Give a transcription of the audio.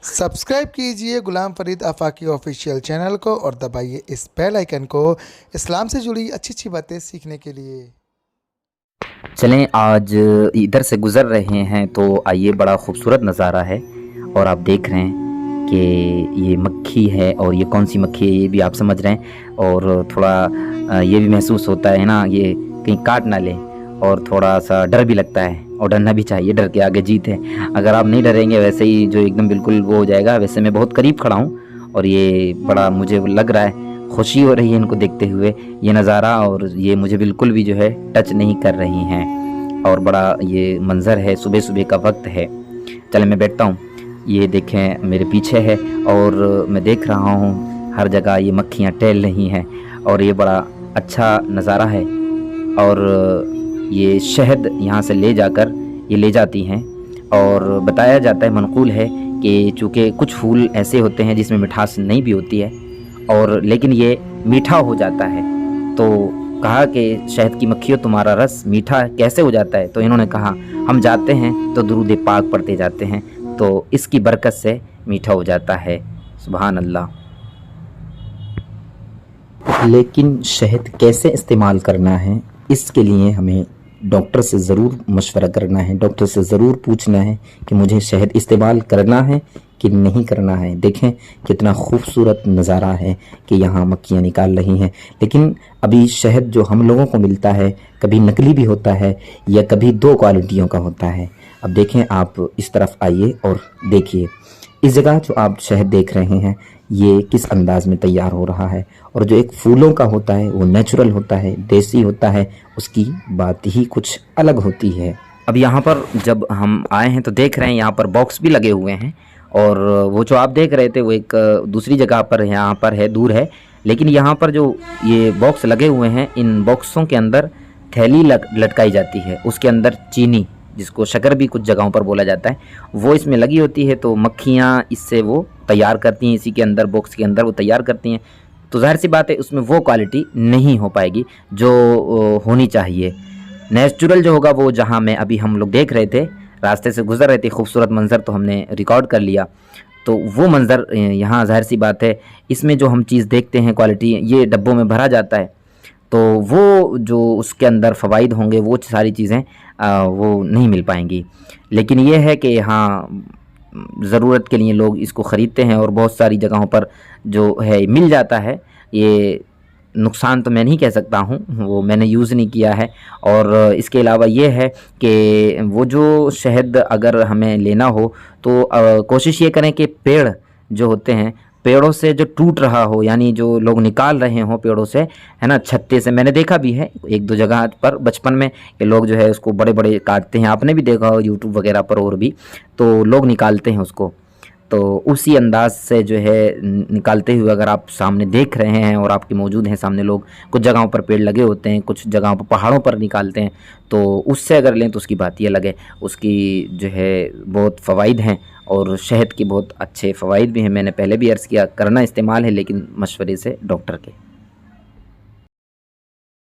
Subscribe कीजिए Ghulam Farid आफाकी official channel को और दबाइए इस बेल आइकन को इस्लाम से जुड़ी अच्छी अच्छी बातें सीखने के लिए। चलें, आज इधर से गुज़र रहे हैं तो आइए, बड़ा खूबसूरत नज़ारा है और आप देख रहे हैं कि ये मक्खी है और ये कौन सी मक्खी है ये भी आप समझ रहे हैं। और थोड़ा ये भी महसूस होता है ना, ये कहीं काट ना ले और थोड़ा सा डर भी लगता है और डरना भी चाहिए, डर के आगे जीत है। अगर आप नहीं डरेंगे वैसे ही जो एकदम बिल्कुल वो हो जाएगा। वैसे मैं बहुत करीब खड़ा हूँ और ये बड़ा मुझे लग रहा है, खुशी हो रही है इनको देखते हुए ये नज़ारा, और ये मुझे बिल्कुल भी जो है टच नहीं कर रही हैं और बड़ा ये मंज़र है, सुबह सुबह का वक्त है। चले मैं बैठता हूँ। ये देखें मेरे पीछे है और मैं देख रहा हूँ हर जगह ये मक्खियाँ टहल रही हैं और ये बड़ा अच्छा नज़ारा है। और ये शहद यहाँ से ले जाकर ये ले जाती हैं और बताया जाता है, मनक़ूल है कि चूँकि कुछ फूल ऐसे होते हैं जिसमें मिठास नहीं भी होती है और लेकिन ये मीठा हो जाता है। तो कहा कि शहद की मक्खियों तुम्हारा रस मीठा कैसे हो जाता है? तो इन्होंने कहा हम जाते हैं तो दुरूद पाक पढ़ते जाते हैं तो इसकी बरकत से मीठा हो जाता है। सुभान अल्लाह। लेकिन शहद कैसे इस्तेमाल करना है, इसके लिए हमें डॉक्टर से ज़रूर मशवरा करना है, डॉक्टर से ज़रूर पूछना है कि मुझे शहद इस्तेमाल करना है कि नहीं करना है। देखें कितना खूबसूरत नज़ारा है कि यहाँ मक्खियाँ निकाल रही हैं। लेकिन अभी शहद जो हम लोगों को मिलता है कभी नकली भी होता है या कभी दो क्वालिटियों का होता है। अब देखें, आप इस तरफ आइए और देखिए इस जगह जो आप शहद देख रहे हैं ये किस अंदाज में तैयार हो रहा है। और जो एक फूलों का होता है वो नेचुरल होता है, देसी होता है, उसकी बात ही कुछ अलग होती है। अब यहाँ पर जब हम आए हैं तो देख रहे हैं यहाँ पर बॉक्स भी लगे हुए हैं और वो जो आप देख रहे थे वो एक दूसरी जगह पर यहाँ पर है, दूर है। लेकिन यहाँ पर जो ये बॉक्स लगे हुए हैं इन बॉक्सों के अंदर थैली लटकाई जाती है, उसके अंदर चीनी जिसको शक्कर भी कुछ जगहों पर बोला जाता है वो इसमें लगी होती है। तो मक्खियाँ इससे वो तैयार करती हैं, इसी के अंदर बॉक्स के अंदर वो तैयार करती हैं। तो ज़ाहिर सी बात है उसमें वो क्वालिटी नहीं हो पाएगी जो होनी चाहिए। नेचुरल जो होगा वो, जहाँ में अभी हम लोग देख रहे थे, रास्ते से गुजर रहे थे, खूबसूरत मंज़र तो हमने रिकॉर्ड कर लिया। तो वो मंज़र यहाँ ज़ाहिर सी बात है इसमें जो हम चीज़ देखते हैं क्वालिटी ये डब्बों में भरा जाता है तो वो जो उसके अंदर फ़वाइद होंगे वो सारी चीज़ें वो नहीं मिल पाएंगी। लेकिन ये है कि हाँ, ज़रूरत के लिए लोग इसको ख़रीदते हैं और बहुत सारी जगहों पर जो है मिल जाता है। ये नुकसान तो मैं नहीं कह सकता हूँ, वो मैंने यूज़ नहीं किया है। और इसके अलावा ये है कि वो जो शहद अगर हमें लेना हो तो कोशिश ये करें कि पेड़ जो होते हैं, पेड़ों से जो टूट रहा हो, यानी जो लोग निकाल रहे हों पेड़ों से, है ना, छत्ते से। मैंने देखा भी है एक दो जगह पर बचपन में कि लोग जो है उसको बड़े बड़े काटते हैं, आपने भी देखा हो यूट्यूब वगैरह पर और भी, तो लोग निकालते हैं उसको। तो उसी अंदाज से जो है निकालते हुए अगर आप सामने देख रहे हैं और आपके मौजूद हैं सामने लोग, कुछ जगहों पर पेड़ लगे होते हैं, कुछ जगहों पर पहाड़ों पर निकालते हैं, तो उससे अगर लें तो उसकी बात ही अलग है। उसकी जो है बहुत फ़वाइद हैं और शहद के बहुत अच्छे फ़वाइद भी हैं। मैंने पहले भी अर्ज़ किया, करना इस्तेमाल है लेकिन मशवरे से डॉक्टर के।